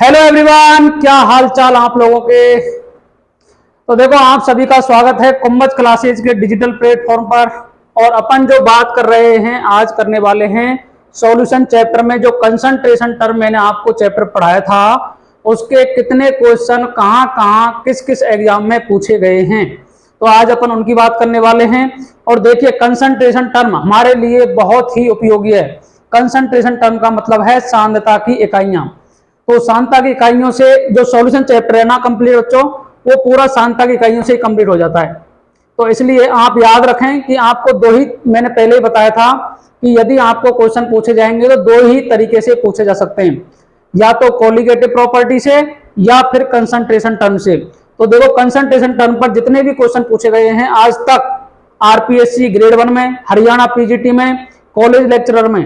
Hello everyone, क्या हाल चाल आप लोगों के। तो देखो, आप सभी का स्वागत है कुंभज क्लासेज के डिजिटल प्लेटफॉर्म पर। और अपन जो बात कर रहे हैं आज करने वाले हैं सॉल्यूशन चैप्टर में। जो कंसंट्रेशन टर्म मैंने आपको चैप्टर पढ़ाया था उसके कितने क्वेश्चन कहाँ कहाँ किस किस एग्जाम में पूछे गए हैं, तो आज अपन उनकी बात करने वाले हैं। और देखिए, कंसंट्रेशन टर्म हमारे लिए बहुत ही उपयोगी है। कंसंट्रेशन टर्म का मतलब है सांद्रता की इकाइयां। तो सांद्रता की इकाइयों से जो सॉल्यूशन चैप्टर है ना कंप्लीट बच्चों, वो पूरा सांद्रता की इकाइयों से ही कंप्लीट हो जाता है। तो इसलिए आप याद रखें कि आपको दो ही, मैंने पहले ही बताया था कि यदि आपको क्वेश्चन पूछे जाएंगे तो दो ही तरीके से पूछे जा सकते हैं, या तो कोलिगेटिव प्रॉपर्टी से या फिर कंसंट्रेशन टर्म से। तो देखो, कंसंट्रेशन टर्म पर जितने भी क्वेश्चन पूछे गए हैं आज तक आरपीएससी ग्रेड 1 में, हरियाणा पीजीटी में, कॉलेज लेक्चरर में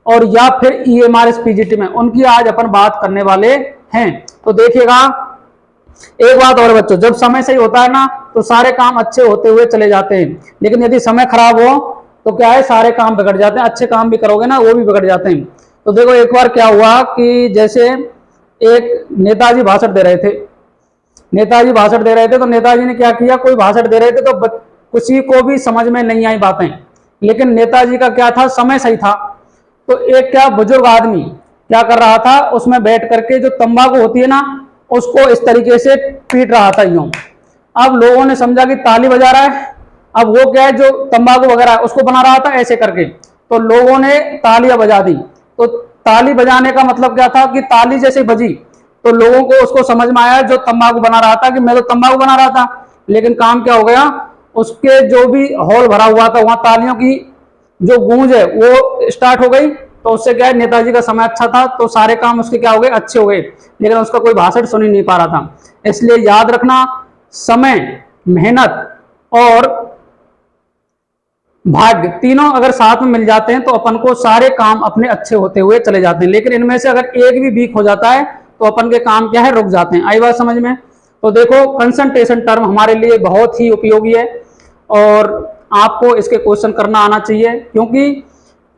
और या फिर ईएमआरएस पीजीटी में, उनकी आज अपन बात करने वाले हैं। तो देखिएगा, एक बात और बच्चों, जब समय सही होता है ना तो सारे काम अच्छे होते हुए चले जाते हैं, लेकिन यदि समय खराब हो तो क्या है, सारे काम बिगड़ जाते हैं। अच्छे काम भी करोगे ना वो भी बिगड़ जाते हैं। तो देखो, एक बार क्या हुआ कि जैसे एक नेताजी भाषण दे रहे थे। तो नेताजी ने क्या किया, कोई भाषण दे रहे थे तो किसी को भी समझ में नहीं आई बातें, लेकिन नेताजी का क्या था, समय सही था। तो एक क्या बुजुर्ग आदमी क्या कर रहा था, उसमें बैठ करके जो तंबाकू होती है ना उसको इस तरीके से पीट रहा था यूं। अब लोगों ने समझा कि ताली बजा रहा है। अब वो क्या है, जो तंबाकू वगैरह उसको बना रहा था ऐसे करके, तो लोगों ने तालियां बजा दी। तो ताली बजाने का मतलब क्या था कि ताली जैसे बजी तो लोगों को उसको समझ में आया जो तंबाकू बना रहा था कि मैं तो तंबाकू बना रहा था। लेकिन काम क्या हो गया, उसके जो भी हॉल भरा हुआ था वहां तालियों की जो गूंज है वो स्टार्ट हो गई। तो उससे क्या है, नेताजी का समय अच्छा था तो सारे काम उसके क्या हो गए, अच्छे हो गए, लेकिन उसका कोई भाषण सुन ही नहीं पा रहा था। इसलिए याद रखना, समय, मेहनत और भाग्य तीनों अगर साथ में मिल जाते हैं तो अपन को सारे काम अपने अच्छे होते हुए चले जाते हैं। लेकिन इनमें से अगर एक भी वीक हो जाता है तो अपन के काम क्या है, रुक जाते हैं। आई बात समझ में। तो देखो, कंसंट्रेशन टर्म हमारे लिए बहुत ही उपयोगी है और आपको इसके क्वेश्चन करना आना चाहिए, क्योंकि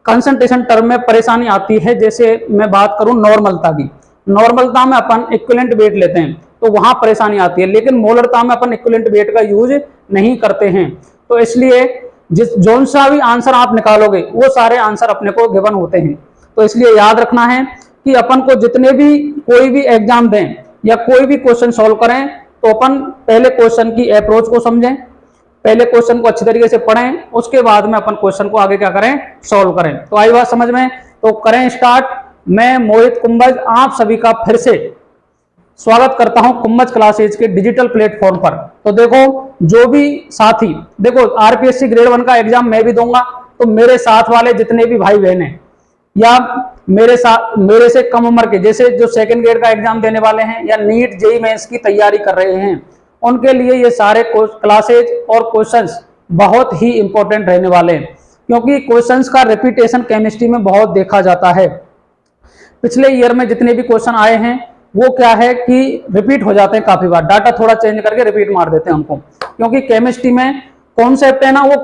कंसंट्रेशन टर्म में परेशानी आती है। जैसे मैं बात करूं नॉर्मलता की, नॉर्मलता में अपन इक्विवेलेंट वेट लेते हैं तो वहां परेशानी आती है, लेकिन मोलरता में अपन इक्विवेलेंट वेट का यूज नहीं करते हैं। तो इसलिए जिस जोन सा भी आंसर आप निकालोगे वो सारे आंसर अपने को गिवन होते हैं। तो इसलिए याद रखना है कि अपन को जितने भी कोई भी एग्जाम दें या कोई भी क्वेश्चन सॉल्व करें तो अपन पहले क्वेश्चन की अप्रोच को समझें, पहले क्वेश्चन को अच्छी तरीके से पढ़ें, उसके बाद में अपन क्वेश्चन को आगे क्या करें, सॉल्व करें। तो आई बात समझ में। तो करें स्टार्ट। मैं मोहित कुंभज आप सभी का फिर से स्वागत करता हूं कुंभज क्लासेज के डिजिटल प्लेटफॉर्म पर। तो देखो, जो भी साथी, देखो आरपीएससी ग्रेड 1 का एग्जाम मैं भी दूंगा, तो मेरे साथ वाले जितने भी भाई बहन हैं या मेरे से कम उम्र के, जैसे जो सेकंड ग्रेड का एग्जाम देने वाले हैं या नीट जेईई मेंस की तैयारी कर रहे हैं, उनके लिए ये सारे क्लासेज और क्वेश्चंस बहुत ही इंपॉर्टेंट रहने वाले हैं, क्योंकि क्वेश्चंस का रिपीटेशन केमिस्ट्री में बहुत देखा जाता है। पिछले ईयर में जितने भी क्वेश्चन आए हैं वो क्या है कि रिपीट हो जाते हैं काफी बार, डाटा थोड़ा चेंज करके रिपीट मार देते हैं उनको, क्योंकि केमिस्ट्री में कॉन्सेप्ट है ना, वो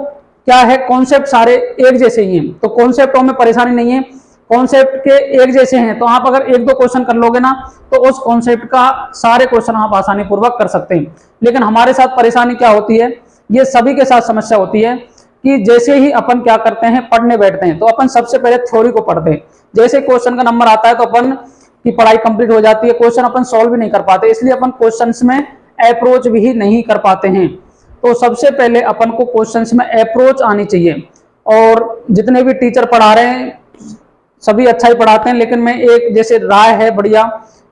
क्या है, कॉन्सेप्ट सारे एक जैसे ही हैं। तो कॉन्सेप्टों में परेशानी नहीं है, कॉन्सेप्ट के एक जैसे हैं, तो आप अगर एक दो क्वेश्चन कर लोगे ना तो उस कॉन्सेप्ट का सारे क्वेश्चन आप आसानी पूर्वक कर सकते हैं। लेकिन हमारे साथ परेशानी क्या होती है, ये सभी के साथ समस्या होती है कि जैसे ही अपन क्या करते हैं, पढ़ने बैठते हैं तो अपन सबसे पहले थ्योरी को पढ़ते हैं। जैसे क्वेश्चन का नंबर आता है तो अपन की पढ़ाई कंप्लीट हो जाती है, क्वेश्चन अपन सॉल्व भी नहीं कर पाते, इसलिए अपन क्वेश्चंस में अप्रोच भी नहीं कर पाते हैं। तो सबसे पहले अपन को क्वेश्चंस में अप्रोच आनी चाहिए। और जितने भी टीचर पढ़ा रहे हैं सभी अच्छा ही पढ़ाते हैं, लेकिन मैं एक जैसे राय है बढ़िया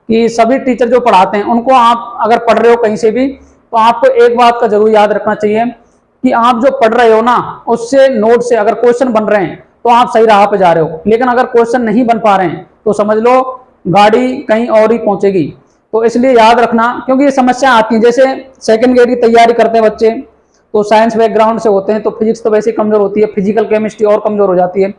कि सभी टीचर जो पढ़ाते हैं उनको आप अगर पढ़ रहे हो कहीं से भी तो आपको एक बात का जरूर याद रखना चाहिए कि आप जो पढ़ रहे हो ना उससे, नोट से अगर क्वेश्चन बन रहे हैं तो आप सही राह पे जा रहे हो, लेकिन अगर क्वेश्चन नहीं बन पा रहे हैं तो समझ लो गाड़ी कहीं और ही पहुंचेगी। तो इसलिए याद रखना, क्योंकि ये समस्या आती है। जैसे सेकंड ग्रेड की तैयारी करते हैं बच्चे तो साइंस बैकग्राउंड से होते हैं, तो फिजिक्स तो वैसे कमजोर होती है, फिजिकल केमिस्ट्री और कमजोर हो जाती है।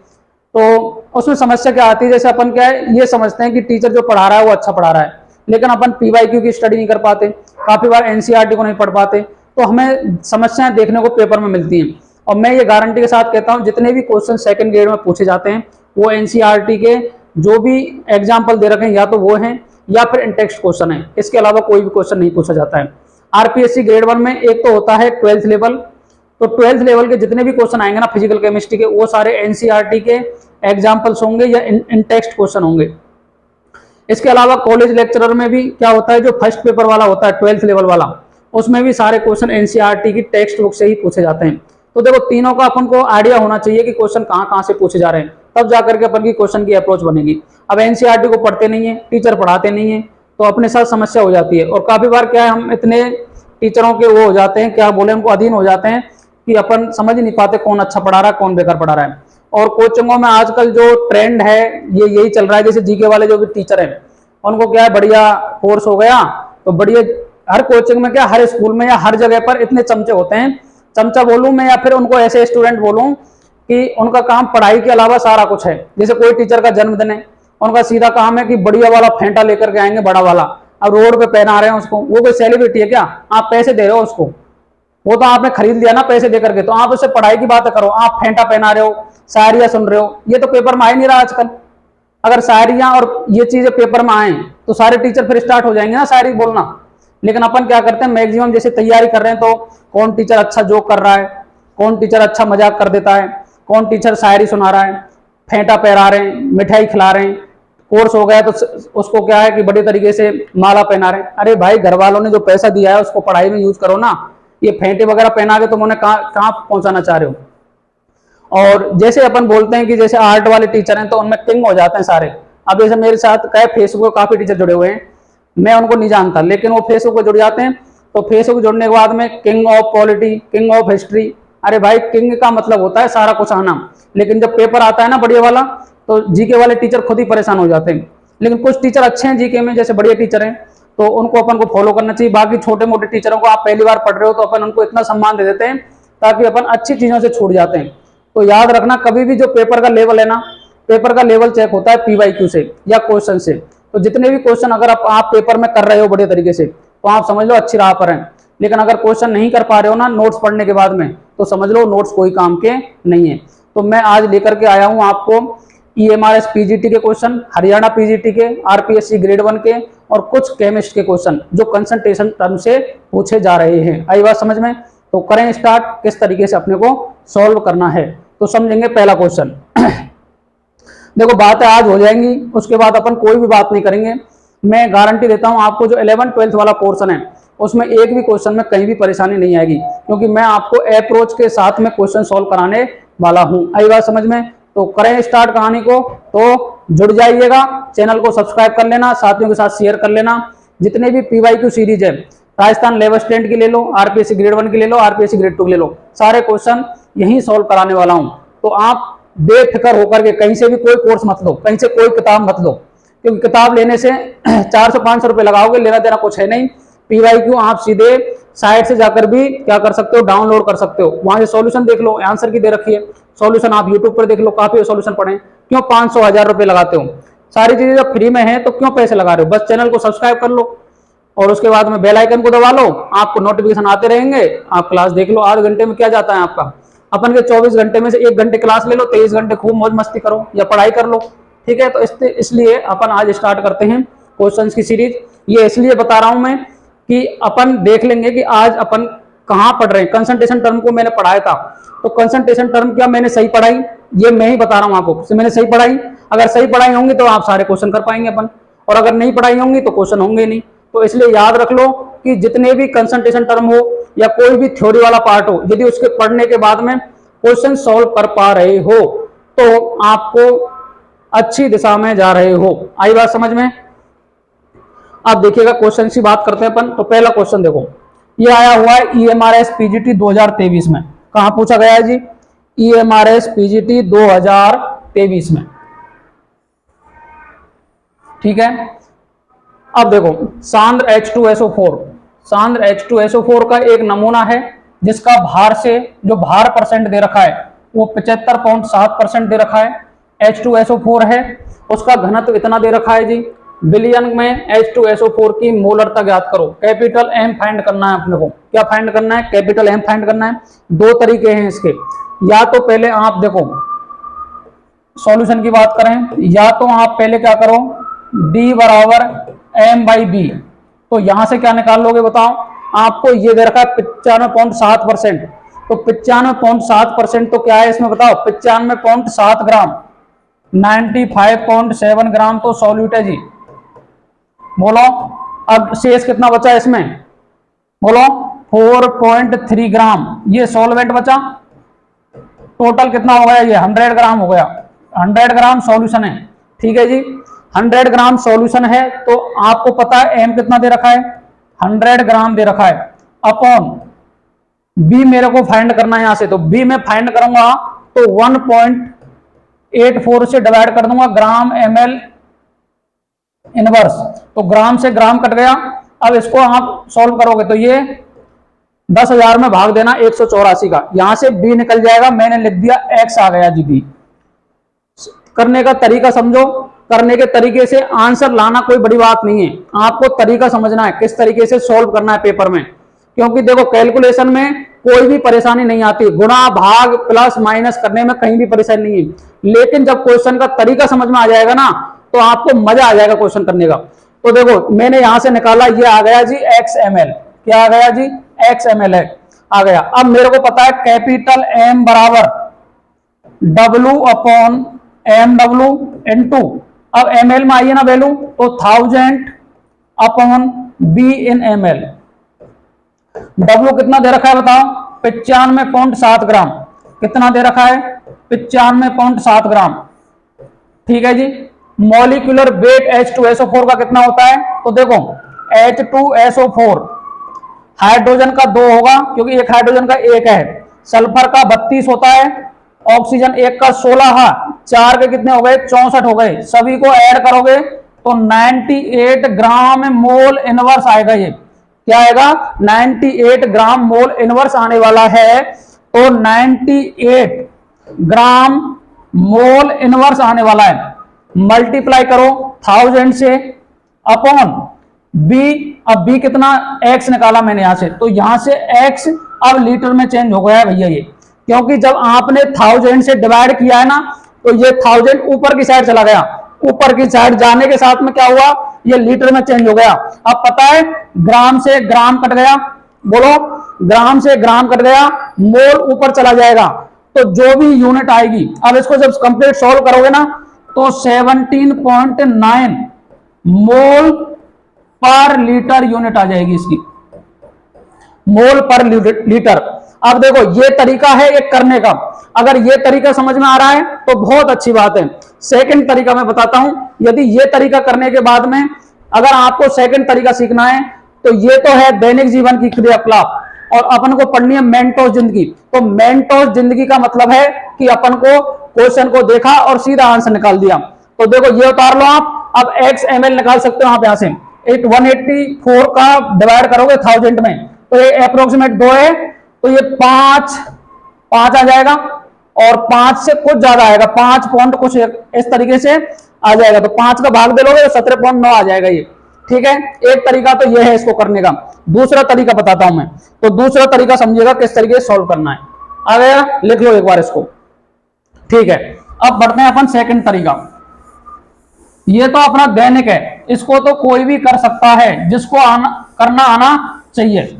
तो उसमें समस्या क्या आती है, जैसे अपन क्या है, ये समझते हैं कि टीचर जो पढ़ा रहा है वो अच्छा पढ़ा रहा है, लेकिन अपन पीवाईक्यू की स्टडी नहीं कर पाते, काफी बार एनसीईआरटी को नहीं पढ़ पाते, तो हमें समस्याएं देखने को पेपर में मिलती हैं। और मैं ये गारंटी के साथ कहता हूं, जितने भी क्वेश्चन सेकंड ग्रेड में पूछे जाते हैं वो एनसीईआरटी के जो भी एग्जाम्पल दे रखे हैं या तो वो हैं या फिर इन टेक्स्ट क्वेश्चन है, इसके अलावा कोई भी क्वेश्चन नहीं पूछा जाता है। आरपीएससी ग्रेड 1 में एक तो होता है 12th लेवल, तो 12th लेवल के जितने भी क्वेश्चन आएंगे ना फिजिकल केमिस्ट्री के, वो सारे एनसीईआरटी के एग्जाम्पल्स होंगे या इन टेक्स्ट क्वेश्चन होंगे। इसके अलावा कॉलेज लेक्चरर में भी क्या होता है, जो फर्स्ट पेपर वाला होता है 12th लेवल वाला, उसमें भी सारे क्वेश्चन एनसीईआरटी की टेक्स्ट बुक से ही पूछे जाते हैं। तो देखो तीनों का अपन को आइडिया होना चाहिए कि क्वेश्चन कहाँ कहाँ से पूछे जा रहे हैं, तब जाकर के अपन की क्वेश्चन की अप्रोच बनेगी। अब एनसीईआरटी को पढ़ते नहीं है, टीचर पढ़ाते नहीं है, तो अपने साथ समस्या हो जाती है। और काफी बार क्या है, हम इतने टीचरों के वो हो जाते हैं, क्या बोले, उनको अधीन हो जाते हैं कि अपन समझ ही नहीं पाते कौन अच्छा पढ़ा रहा है कौन बेकार पढ़ा रहा है। और कोचिंगों में आजकल जो ट्रेंड है ये यही चल रहा है, जैसे जीके वाले जो भी टीचर हैं उनको क्या है, बढ़िया कोर्स हो गया तो बढ़िया, हर कोचिंग में क्या, हर स्कूल में या हर जगह पर इतने चमचे होते हैं, चमचा बोलूं मैं या फिर उनको ऐसे स्टूडेंट बोलूं कि उनका काम पढ़ाई के अलावा सारा कुछ है। जैसे कोई टीचर का जन्मदिन है, उनका सीधा काम है कि बढ़िया वाला फेंटा लेकर के आएंगे, बड़ा वाला, अब रोड पे पहना रहे हैं उसको। वो कोई सेलिब्रिटी है क्या? आप पैसे दे रहे हो उसको, वो तो आपने खरीद लिया ना पैसे देकर के, तो आप उससे पढ़ाई की बात करो। आप फेंटा पहना रहे हो, शायरियां सुन रहे हो, ये तो पेपर में आ ही नहीं रहा आजकल। अगर शायरियां और ये चीजें पेपर में आए तो सारे टीचर फिर स्टार्ट हो जाएंगे ना शायरी बोलना। लेकिन अपन क्या करते हैं, मैक्सिमम जैसे तैयारी कर रहे हैं तो कौन टीचर अच्छा जोक कर रहा है, कौन टीचर अच्छा मजाक कर देता है, कौन टीचर शायरी सुना रहा है, फेंटा पहरा रहे हैं, मिठाई खिला रहे हैं, कोर्स हो गया तो उसको क्या है कि बड़े तरीके से माला पहना रहे हैं। अरे भाई, घर वालों ने जो पैसा दिया है उसको पढ़ाई में यूज करो ना, ये फेंटे वगैरह पहना के तुम उन्हें कहाँ पहुंचाना चाह रहे हो। और जैसे अपन बोलते हैं कि जैसे आर्ट वाले टीचर हैं तो उनमें किंग हो जाते हैं सारे। अब जैसे मेरे साथ कई फेसबुक पर काफी टीचर जुड़े हुए हैं, मैं उनको नहीं जानता, लेकिन वो फेसबुक पर जुड़ जाते हैं। तो फेसबुक जुड़ने के बाद में king of polity, king of history, अरे भाई किंग का मतलब होता है सारा कुछ आना, लेकिन जब पेपर आता है ना बढ़िया वाला, तो जीके वाले टीचर खुद ही परेशान हो जाते हैं। लेकिन कुछ टीचर अच्छे हैं जीके में, जैसे बढ़िया टीचर हैं, तो उनको अपन को फॉलो करना चाहिए। बाकी छोटे मोटे टीचरों को आप पहली बार पढ़ रहे हो तो अपन उनको इतना सम्मान दे देते हैं ताकि अपन अच्छी चीजों से छूट जाते हैं। तो याद रखना, कभी भी जो पेपर का लेवल है ना, पेपर का लेवल चेक होता है पीवाईक्यू से या क्वेश्चन से। तो जितने भी क्वेश्चन अगर आप पेपर में कर रहे हो बढ़िया तरीके से, तो आप समझ लो अच्छी राह पर हैं। लेकिन अगर क्वेश्चन नहीं कर पा रहे हो ना नोट्स पढ़ने के बाद में, तो समझ लो नोट्स कोई काम के नहीं है। तो मैं आज लेकर के आया हूं आपको EMRS PGT के क्वेश्चन, हरियाणा PGT के, RPSC ग्रेड 1 के, और कुछ केमिस्ट के क्वेश्चन जो कंसंट्रेशन टर्म से पूछे जा रहे हैं। आई बात समझ में? तो करें स्टार्ट, किस तरीके से अपने को सॉल्व करना है। तो समझेंगे पहला क्वेश्चन। देखो बातें आज हो जाएंगी, उसके बाद अपन कोई भी बात नहीं करेंगे। मैं गारंटी देता हूं आपको जो 11th 12th वाला पोर्शन है उसमें एक भी क्वेश्चन में कहीं भी परेशानी नहीं आएगी, क्योंकि मैं आपको अप्रोच के साथ में क्वेश्चन सॉल्व कराने वाला हूं। आई बात समझ में? तो करें स्टार्ट कहानी को। तो जुड़ जाइएगा, चैनल को सब्सक्राइब कर लेना, साथियों के साथ शेयर कर लेना। जितने भी PYQ सीरीज है, राजस्थान लेवल स्टैंड की ले लो, RPSC ग्रेड 1 की ले लो, RPSC ग्रेड 2 की ले लो, सारे क्वेश्चन यही सॉल्व कराने वाला हूं। तो आप बेफिक्र होकर के कहीं से भी कोई कोर्स मत लो, कहीं से कोई किताब मत लो, क्योंकि किताब लेने से 400-500 रुपए लगाओगे, लेना देना कुछ है नहीं। PYQ आप सीधे साइट से जाकर भी क्या कर सकते हो, डाउनलोड कर सकते हो, वहां से सॉल्यूशन देख लो, आंसर की दे रखी है, सॉल्यूशन आप यूट्यूब पर देख लो, काफी सॉल्यूशन पढ़े। क्यों 500-1000 रुपए लगाते हो? सारी चीजें जब फ्री में है तो क्यों पैसे लगा रहे हो? बस चैनल को सब्सक्राइब कर लो और उसके बाद में बेल आइकन को दबा लो, आपको नोटिफिकेशन आते रहेंगे। आप क्लास देख लो, 8 घंटे में क्या जाता है आपका। अपन के 24 घंटे में से 1 घंटे क्लास ले लो, 23 घंटे खूब मौज मस्ती करो या पढ़ाई कर लो। ठीक है, तो इसलिए अपन आज स्टार्ट करते हैं क्वेश्चंस की सीरीज। ये इसलिए बता रहा हूं मैं कि अपन देख लेंगे कि आज अपन कहां पढ़ रहे हैं। कंसंट्रेशन टर्म को मैंने पढ़ाया था, तो कंसंट्रेशन टर्म क्या मैंने सही पढ़ाई, ये मैं ही बता रहा हूं आपको। मैंने सही पढ़ाई, अगर सही पढ़ाई होंगी तो आप सारे क्वेश्चन कर पाएंगे अपन, और अगर नहीं पढ़ाई होंगी तो क्वेश्चन होंगे नहीं। तो इसलिए याद रख लो कि जितने भी कंसंट्रेशन टर्म हो या कोई भी थ्योरी वाला पार्ट हो, यदि उसके पढ़ने के बाद में क्वेश्चन सॉल्व कर पा रहे हो तो आपको अच्छी दिशा में जा रहे हो। आई बात समझ में? अब देखिएगा क्वेश्चन की बात करते हैं अपन। तो पहला क्वेश्चन देखो, ये आया हुआ है EMRS PGT 2023 में। कहां पूछा गया है जी? EMRS PGT 2023 में। ठीक है, अब देखो सांद्र H2SO4, सांद्र H2SO4 का एक नमूना है जिसका भार से जो भार परसेंट दे रखा है वो 75.7% दे रखा है। H2SO4 है, उसका घनत्व इतना दे रखा है जी। बिलियन में H2SO4 की मोलरता ज्ञात करो। कैपिटल M फाइंड करना है अपने को। क्या फाइंड करना है? कैपिटल M फाइंड करना है। दो तरीके हैं इसके, या तो पहले आप देखो सॉल्यूशन की बात करें, या तो आप पहले क्या करो, D बराबर एम बाई बी। तो यहां से क्या निकाल लोगे बताओ? आपको ये दे रखा है 95.7%, तो 95.7% तो क्या है इसमें बताओ? 95.7 ग्राम, 95.7 ग्राम तो सॉल्यूट है जी। बोलो अब शेष कितना बचा इसमें? बोलो 4.3 ग्राम ये सॉल्वेंट बचा। टोटल कितना हो गया? ये 100 ग्राम हो गया। 100 ग्राम सॉल्यूशन है, ठीक है जी। 100 ग्राम सॉल्यूशन है तो आपको पता है एम कितना दे रखा है? 100 ग्राम दे रखा है। अपॉन बी मेरे को फाइंड करना है यहां से, तो बी में फाइंड करूंगा तो 1.84 से डिवाइड कर दूंगा ग्राम एम एल इनवर्स, तो ग्राम से ग्राम कट गया। अब इसको आप सॉल्व करोगे तो ये 10,000 में भाग देना 184 का, यहां से बी निकल जाएगा। मैंने लिख दिया एक्स आ गया जी बी। करने का तरीका समझो, करने के तरीके से आंसर लाना कोई बड़ी बात नहीं है, आपको तरीका समझना है किस तरीके से सॉल्व करना है पेपर में। क्योंकि देखो कैलकुलेशन में कोई भी परेशानी नहीं आती, गुणा भाग प्लस माइनस करने में कहीं भी परेशानी नहीं है, लेकिन जब क्वेश्चन का तरीका समझ में आ जाएगा ना तो आपको मजा आ जाएगा क्वेश्चन करने का। तो देखो मैंने यहां से निकाला, ये आ गया जी एक्स एम एल। क्या आ गया जी? एक्स एम एल है आ गया। अब मेरे को पता है कैपिटल एम बराबर W upon M W into, अब एम एल में आइए ना वैल्यू, तो 1000 upon B in M L. W कितना दे रखा है बताओ? 95.7 ग्राम। कितना दे रखा है? 95.7 ग्राम, ठीक है जी। मॉलिक्यूलर वेट H2SO4 का कितना होता है? तो देखो H2SO4 हाइड्रोजन का 2 होगा क्योंकि एक हाइड्रोजन का 1 है, सल्फर का 32 होता है, ऑक्सीजन 1 का 16, हाँ 4 के कितने हो गए? 64 हो गए। सभी को ऐड करोगे तो 98 ग्राम मोल इनवर्स आएगा। ये क्या आएगा? 98 ग्राम मोल इनवर्स आने वाला है। तो 98 ग्राम मोल इनवर्स आने वाला है। मल्टीप्लाई करो 1000 से अपॉन बी। अब बी कितना? एक्स निकाला मैंने यहां से, तो यहां से एक्स अब लीटर में चेंज हो गया है भैया ये, क्योंकि जब आपने 1000 से डिवाइड किया है ना तो ये 1000 ऊपर की साइड चला गया, ऊपर की साइड जाने के साथ में क्या हुआ? ये लीटर में चेंज हो गया। अब पता है ग्राम से ग्राम कट गया, बोलो ग्राम से ग्राम कट गया, मोल ऊपर चला जाएगा, तो जो भी यूनिट आएगी, अब इसको जब कंप्लीट सॉल्व करोगे ना तो 17.9 मोल पर लीटर यूनिट आ जाएगी इसकी, मोल पर लीटर। अब देखो ये तरीका है एक करने का, अगर ये तरीका समझ में आ रहा है तो बहुत अच्छी बात है। सेकंड तरीका मैं बताता हूं, यदि ये तरीका करने के बाद में अगर आपको सेकंड तरीका सीखना है तो ये तो है दैनिक जीवन की क्रियाकलाप, और अपन को पढ़नी है मेंटोस जिंदगी। तो मेंटोस जिंदगी का मतलब है कि अपन को क्वेश्चन को देखा और सीधा आंसर निकाल दिया। तो देखो ये उतार लो आप, अब एक्स एम एल निकाल सकते हो आप यहां से। 184 का डिवाइड करोगे 1000 में तो ये अप्रोक्सीमेट 2 है, तो ये 5 आ जाएगा, और 5 से कुछ ज्यादा आएगा, 5 पॉइंट कुछ इस तरीके से आ जाएगा। तो 5 का भाग दे लोगे तो 17.9 आ जाएगा ये, ठीक है। एक तरीका तो ये है इसको करने का। दूसरा तरीका बताता हूं मैं, तो दूसरा तरीका समझिएगा किस तरीके से सॉल्व करना है। आ गया? लिख लो एक बार इसको, ठीक है। अब बढ़ते हैं अपन सेकंड तरीका। ये तो अपना दैनिक है, इसको तो कोई भी कर सकता है जिसको करना आना चाहिए।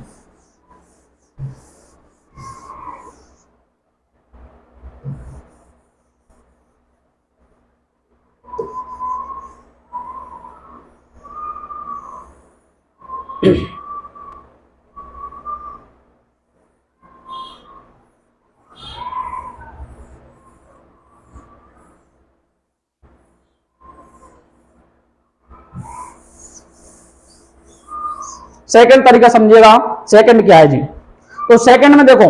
सेकंड तरीका समझिएगा, सेकंड क्या है जी? तो सेकंड में देखो,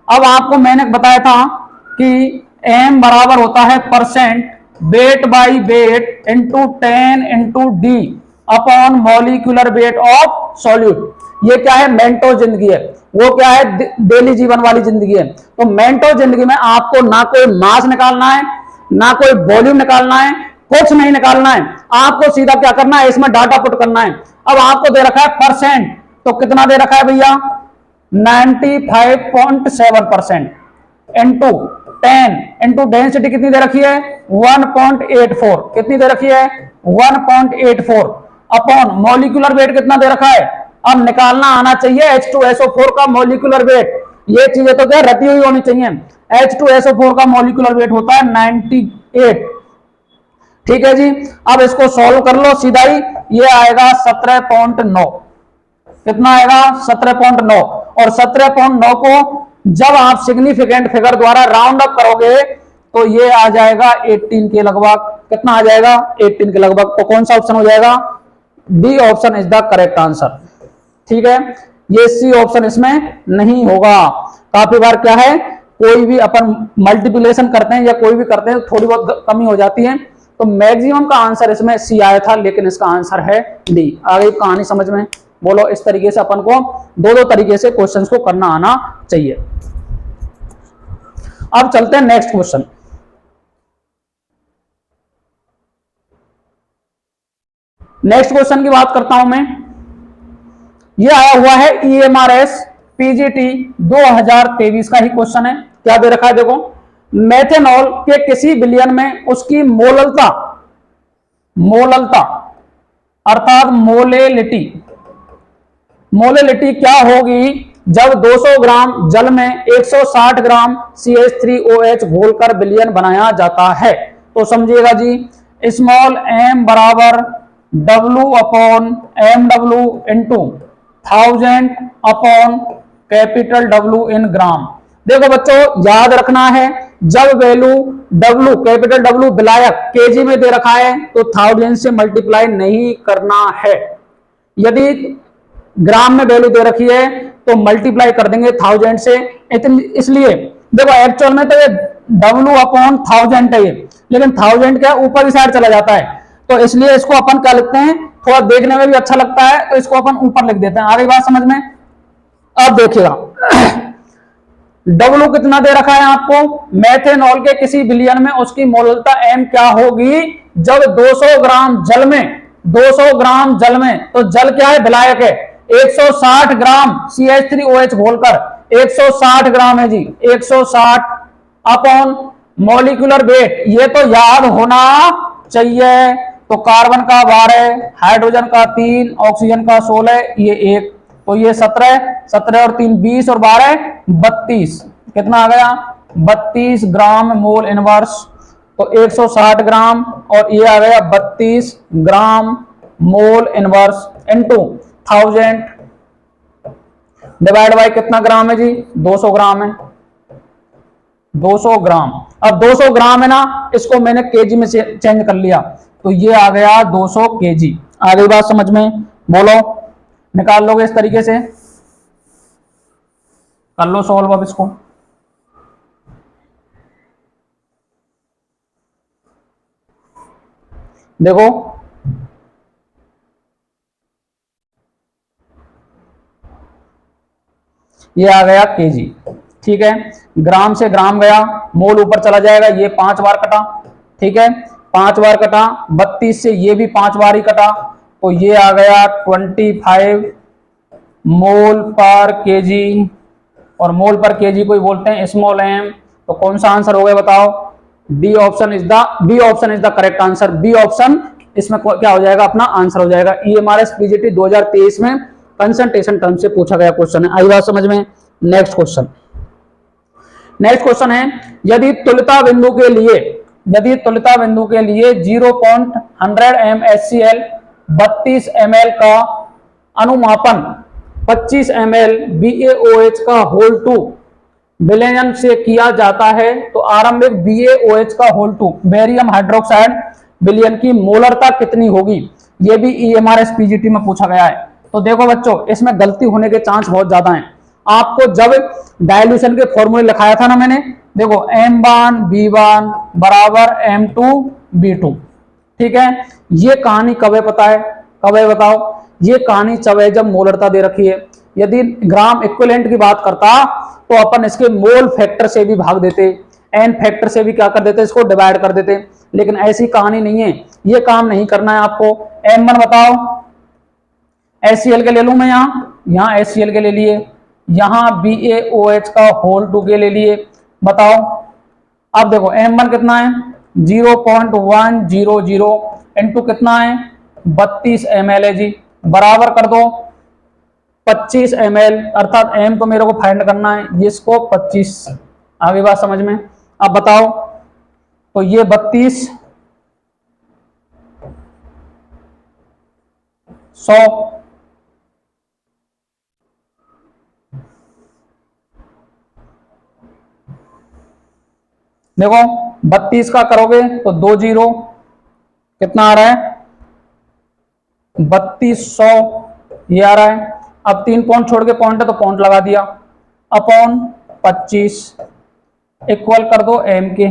अब आपको मैंने बताया था कि एम बराबर होता है percent weight by weight into 10 into D upon molecular weight of solute. ये क्या है? मेंटो जिंदगी है, वो क्या है? डेली जीवन वाली जिंदगी है। तो मेंटो जिंदगी में आपको ना कोई मास निकालना है, ना कोई वॉल्यूम निकालना है, कुछ नहीं निकालना है, आपको सीधा क्या करना है? इसमें डाटा पुट करना है। अब आपको दे रखा है परसेंट, तो कितना दे रखा है भैया? 95.7% इंटू 10 इंटू डेंसिटी कितनी दे रखी है? 1.84। कितनी दे रखी है? 1.84। अपॉन मॉलिक्यूलर वेट कितना दे रखा है, अब निकालना आना चाहिए H2SO4 का मॉलिक्यूलर वेट। ये चीजें तो क्या रटी हुई होनी चाहिए। H2SO4 का मॉलिक्यूलर वेट होता है 98। ठीक है जी, अब इसको सॉल्व कर लो सीधा ही, ये आएगा 17.9। कितना आएगा 17.9, और 17.9 को जब आप सिग्निफिकेंट फिगर द्वारा राउंड अप करोगे तो ये आ जाएगा 18 के लगभग। कितना आ जाएगा 18 के लगभग। तो कौन सा ऑप्शन हो जाएगा, D option is the correct answer. ठीक है, ये सी ऑप्शन इसमें नहीं होगा। काफी बार क्या है, कोई भी अपन मल्टीप्लिकेशन करते हैं या कोई भी करते हैं तो थोड़ी बहुत कमी हो जाती है, तो मैक्सिमम का आंसर इसमें सी आया था, लेकिन इसका आंसर है डी। आगे कहानी समझ में, बोलो। इस तरीके से अपन को दो तरीके से क्वेश्चंस को करना आना चाहिए। अब चलते हैं नेक्स्ट क्वेश्चन। नेक्स्ट क्वेश्चन की बात करता हूं मैं। यह आया हुआ है EMRS PGT 2023 का ही क्वेश्चन है। क्या दे रखा है देखो, मेथेनॉल के किसी विलयन में उसकी मोललता अर्थात मोलेलिटी क्या होगी जब 200 ग्राम जल में 160 ग्राम CH3OH घोलकर विलयन बनाया जाता है। तो समझिएगा जी, स्मॉल m बराबर W upon MW into 1000 upon capital W इन ग्राम। देखो बच्चों, याद रखना है, जब वैल्यू W कैपिटल W विलायक केजी में दे रखा है तो 1000 से मल्टीप्लाई नहीं करना है। यदि ग्राम में वैल्यू दे रखी है तो मल्टीप्लाई कर देंगे 1000 से। इसलिए देखो एक्चुअल में तो ये W अपॉन 1000 है ये, लेकिन 1000 क्या ऊपर की साइड चला जाता है, तो इसलिए इसको अपन क्या लिखते हैं, थोड़ा देखने में भी अच्छा लगता है तो इसको अपन ऊपर लिख देते हैं। आगे बात समझ में। अब देखिएगा W कितना दे रखा है आपको, मेथेनॉल के किसी विलयन में उसकी मोललता M क्या होगी जब 200 ग्राम जल में, तो जल क्या है, विलायक है, 160 ग्राम CH3OH घोलकर, 160 ग्राम है जी, 160 अपॉन मॉलिक्यूलर वेट, ये तो याद होना चाहिए। तो कार्बन का 12, हाइड्रोजन का 3, ऑक्सीजन का 16, ये 1, तो ये 17 और 3 20 और 12 32। कितना आ गया 32 ग्राम मोल इनवर्स। तो 160 ग्राम और ये आ गया 32 gram mole inverse into 1000 divide by कितना ग्राम है जी, 200 ग्राम है, 200 ग्राम। अब 200 ग्राम है ना, इसको मैंने केजी में चेंज कर लिया, तो ये आ गया 200 केजी। आगे बात समझ में, बोलो। निकाल लोगे इस तरीके से, कर लो सॉल्व अब इसको। देखो ये आ गया केजी। ठीक है, ग्राम से ग्राम गया, मोल ऊपर चला जाएगा, ये 5 बार कटा। ठीक है, 5 बार कटा, 32 से ये भी 5 बार ही कटा, तो ये आ गया 25 मोल पर केजी, और मोल पर केजी को ही बोलते हैं स्मॉल m। तो कौन सा आंसर हो गया बताओ, B option is the correct answer. B option इसमें क्या हो जाएगा, अपना आंसर हो जाएगा। EMRS PGT 2023 में कंसंट्रेशन टर्म से पूछा गया क्वेश्चन है। आई बात समझ में। नेक्स्ट क्वेश्चन है, यदि तुल्यता बिंदु के लिए 0.100 mHCl 32 ml का अनुमापन 25 ml BaOH का होल 2 विलयन से किया जाता है, तो आरंभिक BaOH का होल 2 बेरियम हाइड्रोक्साइड विलयन की मोलरता कितनी होगी। यह भी EMRS PGT में पूछा गया है। तो देखो बच्चों, इसमें गलती होने के चांस बहुत ज्यादा हैं। आपको जब डाइल्यूशन के फॉर्मूले लिखाया था ना मैंने, देखो M1 B1 बराबर M2 B2। ठीक है, ये कहानी कब है पता है, कब है बताओ, ये कहानी जब है जब मोलरता दे रखी है। यदि ग्राम इक्विवेलेंट की बात करता तो अपन इसके मोल फैक्टर से भी भाग देते, एन फैक्टर से भी क्या कर देते, इसको डिवाइड कर देते, लेकिन ऐसी कहानी नहीं है, ये काम नहीं करना है आपको। M1 बताओ, HCl के ले लूं मैं, यहाँ HCl के ले लिए, यहाँ BaOH का होल 2 के ले लिए, बताओ। अब देखो M1 कितना है 0.100 इंटू कितना है 32 ml है जी, बराबर कर दो 25 ml, अर्थात m को मेरे को फाइंड करना है, इसको 25। आगे बात समझ में। अब बताओ, तो ये 32 100, देखो 32 का करोगे तो 2 जीरो, कितना आ रहा है 3200, ये आ रहा है। अब 3 पॉइंट छोड़ के पॉइंट है तो पॉइंट लगा दिया, अपॉन 25 इक्वल कर दो m के,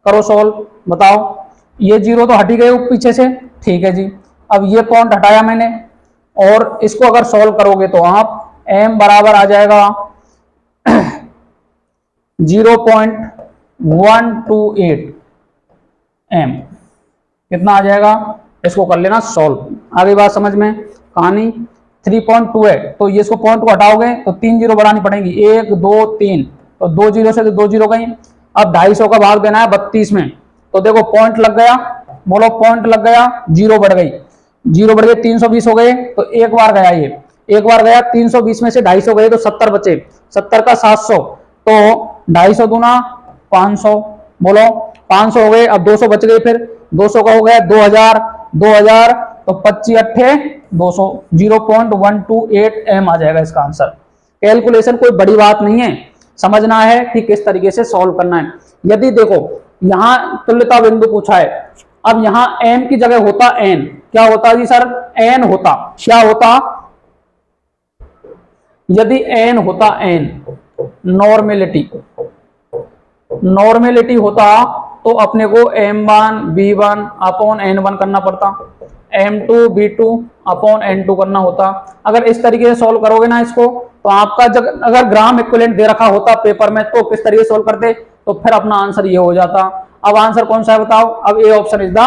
करो सोल्व, बताओ। ये जीरो तो हट ही गए पीछे से, ठीक है जी। अब ये पॉइंट हटाया मैंने, और इसको अगर सोल्व करोगे तो आप m बराबर आ जाएगा 0.128 m, कितना आ जाएगा, इसको कर लेना सॉल्व। आगे बात समझ में। कहानी 3.2 है, तो ये इसको पॉइंट को हटाओगे तो 3 जीरो बढ़ानी पड़ेगी, 1 2 3, तो 2 जीरो से तो 2 जीरो गई। अब 250 का भाग देना है 32 में, तो देखो पॉइंट लग गया, बोलो पॉइंट लग गया, जीरो बढ़ गई, जीरो बढ़ गए 320 हो गए, तो एक बार गया, ये एक बार गया 320 में से 250 गए तो 70 बचे, 70 का 700, तो 250 दूना 500, बोलो 500 हो गए। अब 200 बच गए, फिर 200 का हो गया 2000, 2000 तो 25 अट्ठे 200, 0.128 m आ जाएगा इसका आंसर। कैलकुलेशन कोई बड़ी बात नहीं है, समझना है कि किस तरीके से सॉल्व करना है। यदि देखो यहां तुल्यता बिंदु पूछा है, अब यहां m की जगह होता n, क्या होता जी सर, n होता, क्या होता, यदि n होता n, नॉर्मेलिटी, नॉर्मेलिटी होता तो अपने को m1 b1 अपॉन n1 करना पड़ता, m2 b2 अपॉन n2 करना होता। अगर इस तरीके से सॉल्व करोगे ना इसको, तो आपका अगर ग्राम इक्विवेलेंट दे रखा होता पेपर में तो किस तरीके से सॉल्व करते, तो फिर अपना आंसर ये हो जाता। अब आंसर कौन सा है बताओ, अब A option is the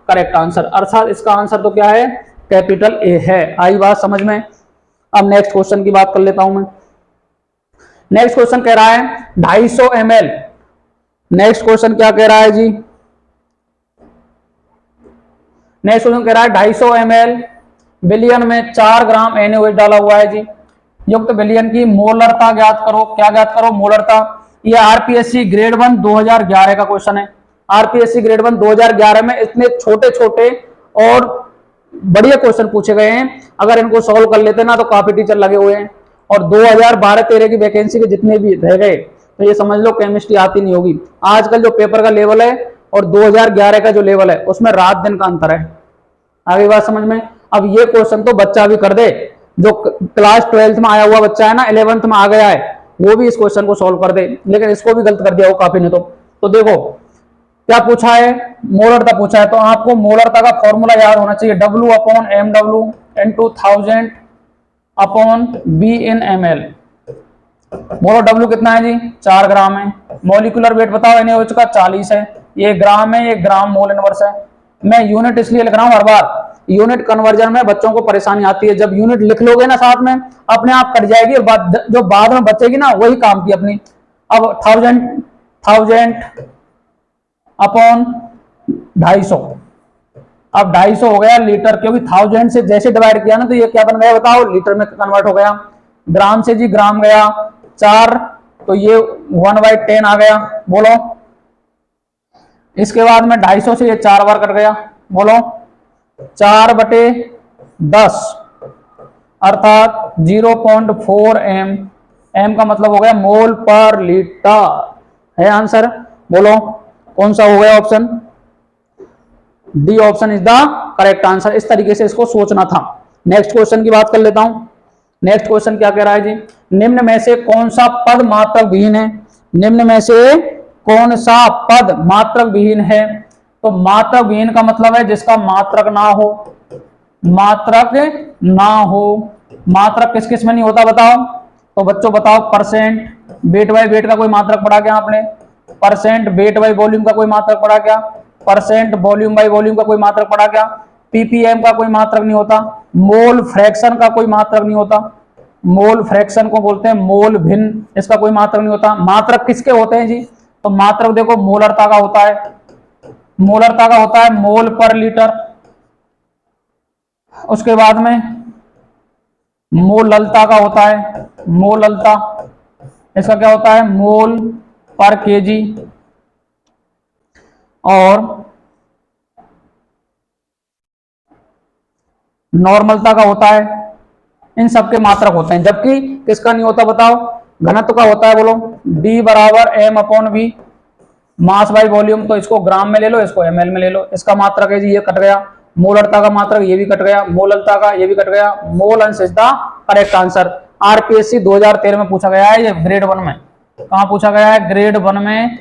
correct answer, अर्थात इसका आंसर तो क्या है, कैपिटल ए है। आई बात समझ में। अब नेक्स्ट क्वेश्चन की बात कर लेता हूं मैं। नेक्स्ट क्वेश्चन कह रहा है 250 ml, नेक्स्ट क्वेश्चन क्या कह रहा है जी, नेक्स्ट क्वेश्चन कह रहा है 250 ml बिलियन में 4 ग्राम NaOH डाला हुआ है जी, युक्त बिलियन की मोलरता ज्ञात करो। क्या ज्ञात करो, मोलरता। ये आरपीएससी ग्रेड 1 2011 का क्वेश्चन है। आरपीएससी ग्रेड 1 2011 में इतने छोटे छोटे और बढ़िया क्वेश्चन पूछे गए हैं, अगर इनको सॉल्व कर लेते ना तो काफी टीचर लगे हुए हैं। और 2012-13 की वैकेंसी के जितने भी रह गए तो ये समझ लो केमिस्ट्री आती नहीं होगी। आजकल जो पेपर का लेवल है और 2011 का जो लेवल है उसमें रात दिन का अंतर है। आगे बात समझ में। अब ये क्वेश्चन तो बच्चा भी कर दे, जो क्लास 12th में आया हुआ बच्चा है ना, 11th में आ गया है, वो भी इस क्वेश्चन को सॉल्व कर दे, लेकिन इसको भी गलत कर दिया वो काफी ने। तो देखो क्या पूछा है, मोलरता पूछा है, तो आपको मोलरता का फॉर्मूला याद होना चाहिए, W upon M W into 1000 upon B in ml। बोलो W कितना है जी, 4 ग्राम है। मॉलिक्यूलर वेट बताओ NaOH का 40 है, ये ग्राम है, ये ग्राम मोल इनवर्स है। मैं यूनिट इसलिए लिख रहा हूं हर बार, यूनिट कन्वर्जन में बच्चों को परेशानी आती है, जब यूनिट लिख लोगे ना साथ में अपने आप कट जाएगी, और जो बाद में बचेगी ना वही काम की अपनी। अब 1000 अपॉन 250, अब 250 हो गया लीटर, क्योंकि 1000 से जैसे डिवाइड किया ना तो ये क्या बन गया बताओ, लीटर में कन्वर्ट हो गया। ग्राम से जी ग्राम गया 4, तो ये 1/10 आ गया, बोलो। इसके बाद में 250 से ये 4 बार कट गया, बोलो 4/10 अर्थात 0.4 m, m का मतलब हो गया मोल पर लीटर है आंसर। बोलो कौन सा हो गया option, D option is the correct answer. इस तरीके से इसको सोचना था। नेक्स्ट क्वेश्चन की बात कर लेता हूं। नेक्स्ट क्वेश्चन क्या कह रहा है जी, निम्न में से कौन सा पद मात्रक विहीन है, निम्न में से कौन सा पद मात्रक विहीन है। तो मात्रक विहीन का मतलब है जिसका मात्रक ना हो, मात्रक ना हो। मात्रक किस किस में नहीं होता बताओ, तो बच्चों बताओ, परसेंट, वेट बाय वेट का कोई मात्रक पढ़ा क्या आपने, परसेंट वेट बाय वॉल्यूम का कोई मात्रक पढ़ा क्या, परसेंट वॉल्यूम बाय वॉल्यूम का कोई मात्रक पढ़ा क्या, पीपीएम का कोई मात्रक नहीं होता, मोल फ्रैक्शन का कोई मात्रक नहीं होता, मोल फ्रैक्शन को बोलते हैं मोल भिन्न, इसका कोई मात्रक नहीं होता। मात्रक किसके होते हैं जी, तो मात्रक देखो मोलरता का होता है, मोलरता का होता है मोल पर लीटर, उसके बाद में मोललता का होता है, मोललता, इसका क्या होता है, मोल पर केजी। और नॉर्मलता का होता है, इन सबके मात्रक होते हैं। जबकि किसका नहीं होता बताओ, घनत्व का होता है। बोलो, D बराबर m upon V, mass by volume. तो इसको ग्राम में ले लो, इसको ml में ले लो। इसका मात्रक है जी, ये कट गया। मोलरता का मात्रक ये भी कट गया, मोललता का ये भी कट गया। मोल अंश is the correct answer. RPSC 2013 में पूछा गया है, ये ग्रेड 1 में। कहां पूछा गया है, ग्रेड 1 में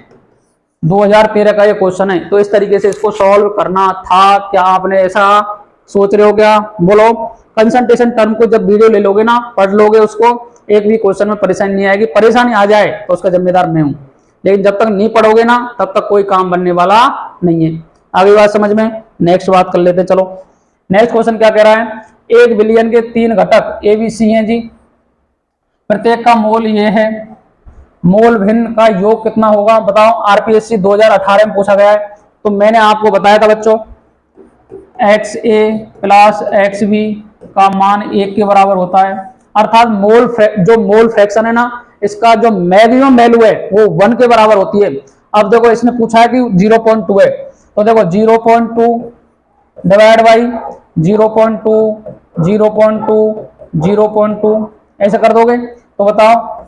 2013 का ये क्वेश्चन है। तो इस तरीके से इसको सॉल्व करना था। क्या आपने ऐसा सोच रहे हो क्या? बोलो। कंसंट्रेशन टर्म को जब वीडियो ले लोगे ना, पढ़ लोगे उसको, एक भी क्वेश्चन में परेशानी नहीं आएगी। परेशानी आ जाए तो उसका जिम्मेदार मैं हूं, लेकिन जब तक नहीं पढ़ोगे ना, तब तक कोई काम बनने वाला नहीं है। आगे बात समझ में? नेक्स्ट बात कर लेते। चलो, नेक्स्ट क्वेश्चन क्या कह रहा है, 1 बिलियन के 3 घटक एबीसी हैं जी, प्रत्येक का मोल ये है, मोल भिन्न का योग कितना होगा बताओ। आरपीएससी 2018 में पूछा गया है। तो मैंने आपको बताया था बच्चों, x A plus X B का मान 1 के बराबर होता है। अर्थात जो मोल फ्रैक्शन है ना, इसका जो मैक्सिमम वैल्यू है वो 1 के बराबर होती है। अब देखो, इसने पूछा है कि 0.2 है, तो देखो 0.2 डिवाइड बाई 0.2 0.2 0.2 ऐसे कर दोगे तो बताओ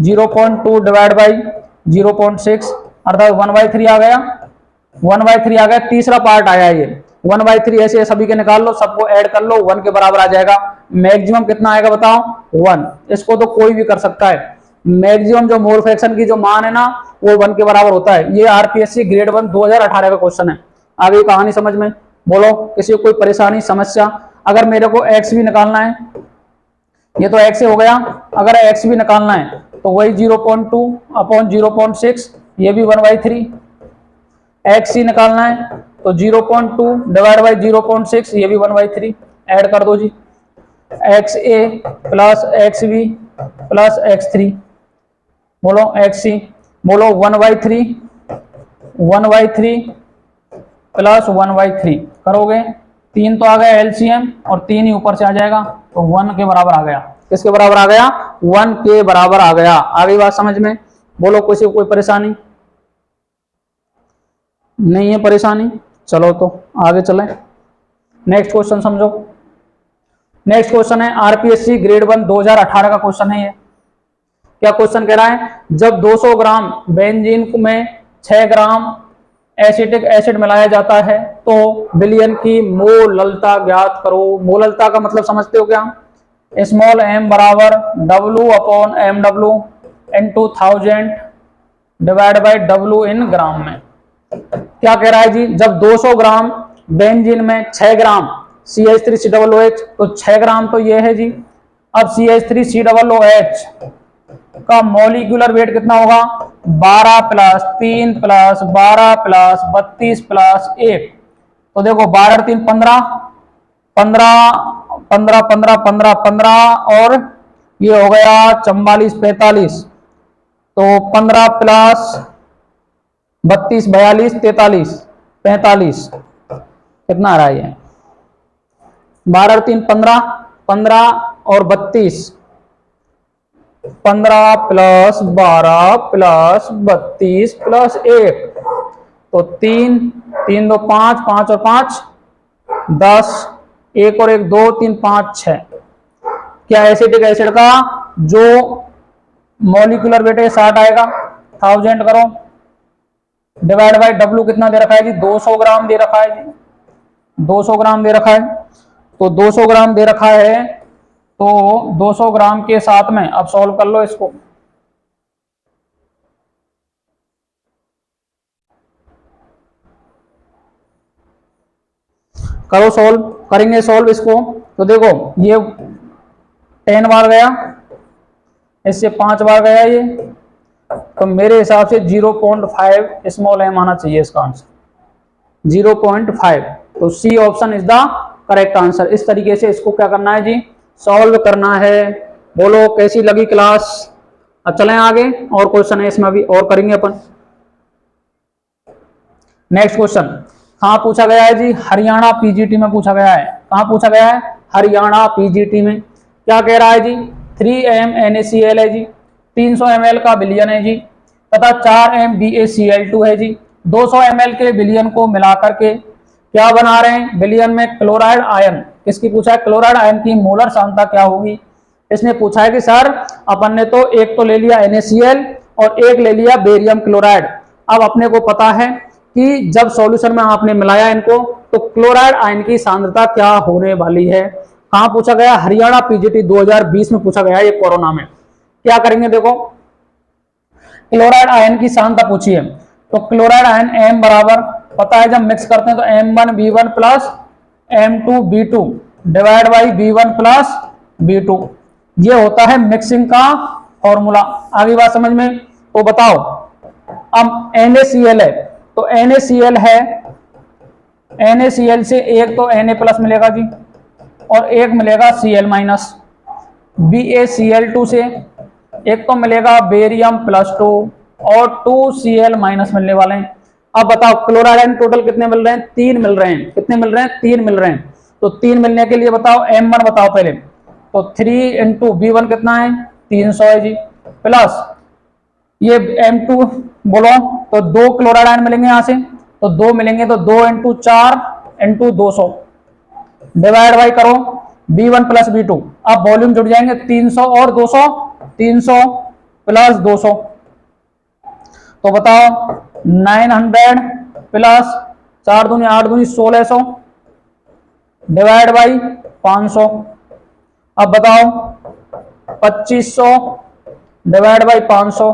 0.2 डिवाइड बाई 0.6 अर्थात 1/3 आ गया। 1/3 आ गया। तीसरा पार्ट आया ये 1/3, ऐसे सभी के निकाल लो, सबको ऐड कर लो, 1 के बराबर आ जाएगा। मैक्सिमम कितना आएगा बताओ, 1। इसको तो कोई भी कर सकता है। मैक्सिमम जो मोल फ्रैक्शन की जो मान है ना, वो 1 के बराबर होता है। ये आरपीएससी ग्रेड 1 2018 का क्वेश्चन है। आगे कहानी समझ में? बोलो, किसी को कोई परेशानी समस्या? अगर मेरे को एक्स भी निकालना है, ये तो एक्स हो गया, अगर एक्स भी निकालना है तो वही 0.2 अपॉन 0.6, ये भी 1/3। एक्स ही निकालना है तो 0.2 डिवाइड बाई 0.6, ये भी 1/3। ऐड कर दो जी, X A plus X B plus X three. बोलो एक्स सी, बोलो 1/3 प्लस 1/3 करोगे, 3 तो आ गया एलसीएम और 3 ही ऊपर से आ जाएगा, तो 1 के बराबर आ गया। किसके बराबर आ गया? 1 के बराबर आ गया। आगे बात समझ में? बोलो, किसी को कोई परेशानी नहीं है? परेशानी? चलो तो आगे चलें। नेक्स्ट क्वेश्चन समझो। नेक्स्ट क्वेश्चन है आरपीएससी ग्रेड 1 2018 का क्वेश्चन है ये। क्या क्वेश्चन कह रहा है, जब 200 ग्राम बेंजीन में 6 ग्राम एसिटिक एसिड मिलाया जाता है तो बिलियन की मोललता ज्ञात करो। मोललता का मतलब समझते हो क्या? स्मॉल m बराबर W upon MW into 1000 divide by W इन ग्राम में। क्या कह रहा है जी, जब 200 ग्राम बेंजीन में 6 ग्राम CH3COOH, तो 6 ग्राम तो ये है जी। अब CH3COOH का मॉलिक्यूलर वेट कितना होगा? 12 प्लस 3 प्लस 12 प्लस 32 प्लस 1। तो देखो 12 3 15 15 15 15 15 15 और ये हो गया 44 45। तो 15 प्लस 32 42 43 45 कितना आ रहा है ये? 12 3 15 15 और 32, 15 प्लस 12 प्लस 32 प्लस 1, तो 3 3 2 5 5 और 5 10, 1 और 1 2 3 5 6। क्या एसिटिक एसिड का जो मॉलिक्यूलर वेट है 60 आएगा। 1000 करो डिवाइड बाई W कितना दे रखा है जी? 200 ग्राम दे रखा है जी, 200 ग्राम दे रखा है। तो 200 ग्राम दे रखा है, तो 200 ग्राम के साथ में अब सॉल्व कर लो इसको। करो सॉल्व, करेंगे सॉल्व इसको। तो देखो ये 10 बार गया, इससे 5 बार गया ये, तो मेरे हिसाब से 0.5 स्मॉल m आना चाहिए इसका आंसर, 0.5। तो C option is the correct answer. इस तरीके से इसको क्या करना है जी? सॉल्व करना है। बोलो कैसी लगी क्लास? अब चलें आगे, और क्वेश्चन है इसमें भी और करेंगे अपन। नेक्स्ट क्वेश्चन कहाँ पूछा गया है जी? हरियाणा पीजीटी में पूछा गया है। कहाँ पूछा गया है? हरियाणा पीजीटी में। क्या कह रहा है जी? 3m NaCl है जी, 300 ml का विलयन है जी, तथा 4m BaCl2 है जी। 200 ml के विलयन को मिलाकर के क्या बना रहे हैं? विलयन में क्लोराइड आयन। किसकी पूछा है? क्लोराइड आयन की मोलर सांद्रता क्या होगी? इसने पूछा है कि सर अपन ने तो एक तो ले लिया NaCl और एक ले लिया बेरियम क्लोराइड। अब अपने को पता है कि जब सॉल्यूशन में आपने मिलाया इनको तो क्लोराइड आयन की सांद्रता क्या होने वाली है। कहां पूछा गया? हरियाणा पीजीटी 2020 में पूछा गया, ये कोरोना में। क्या करेंगे देखो, क्लोराइड आयन की सांद्रता पूछिए तो क्लोराइड आयन M बराबर पता है, जब मिक्स करते हैं तो M1V1 plus M2V2 divide by V1 plus V2, ये होता है मिक्सिंग का फॉर्मूला। आगे बात समझ में? तो बताओ, अब NaCl है तो NaCl है, NaCl से एक तो Na प्लस मिलेगा जी और एक मिलेगा Cl माइनस। BaCl2 से एक तो मिलेगा बेरियम +2 और 2Cl माइनस मिलने वाले हैं। अब बताओ क्लोराइड आयन टोटल कितने मिल रहे हैं? 3 मिल रहे हैं। कितने मिल रहे हैं? 3 मिल रहे हैं। तो 3 मिलने के लिए बताओ M1 बताओ पहले, तो 3 इंटू V1 कितना है? 300 है जी, प्लस ये M2 बोलो तो 2 क्लोराइड आयन मिलेंगे यहां से, तो 2 मिलेंगे तो 2 इंटू 4 इंटू 200 डिवाइड बाई करो V1 प्लस V2। अब वॉल्यूम जुड़ जाएंगे 300 और 200, 300 प्लस 200 तो बताओ 900 प्लस 4 दूनी 8 दूनी 1600 डिवाइड बाई 500। अब बताओ 2500 डिवाइड बाई 500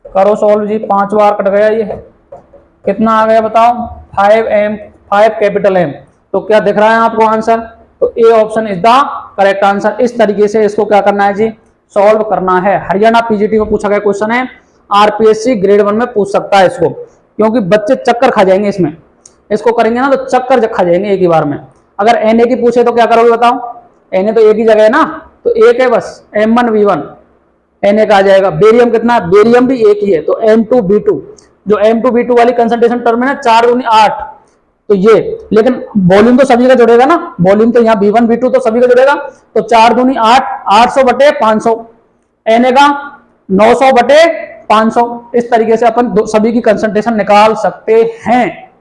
करो सॉल्व जी, 5 बार कट गया, ये कितना आ गया बताओ? 5m, 5 capital M। तो क्या दिख रहा है आपको आंसर? तो A option is the correct answer. इस तरीके से इसको क्या करना है जी? सॉल्व करना है। हरियाणा पीजीटी में पूछा गया क्वेश्चन है, आरपीएससी ग्रेड 1 में पूछ सकता है इसको, क्योंकि बच्चे चक्कर खा जाएंगे इसमें। इसको करेंगे ना तो चक्कर खा जाएंगे एक ही बार में। अगर Na की पूछे तो क्या करोगे बताओ? Na तो एक ही जगह है ना, तो एक है बस, M1V1 Na का आ जाएगा। बेरियम कितना? बेरियम भी एक ही है, तो M2V2। जो M2V2 वाली कंसंट्रेशन टर्म है ना, 4 दूनी 8, तो ये, लेकिन वॉल्यूम तो सभी का जुड़ेगा ना, वॉल्यूम तो यहाँ V1 V2 तो सभी का जुड़ेगा, तो 4 दूनी 8, 800 बटे 500, Na का 900 बटे 500। इस तरीके से अपन सभी की कंसंट्रेशन निकाल सकते हैं।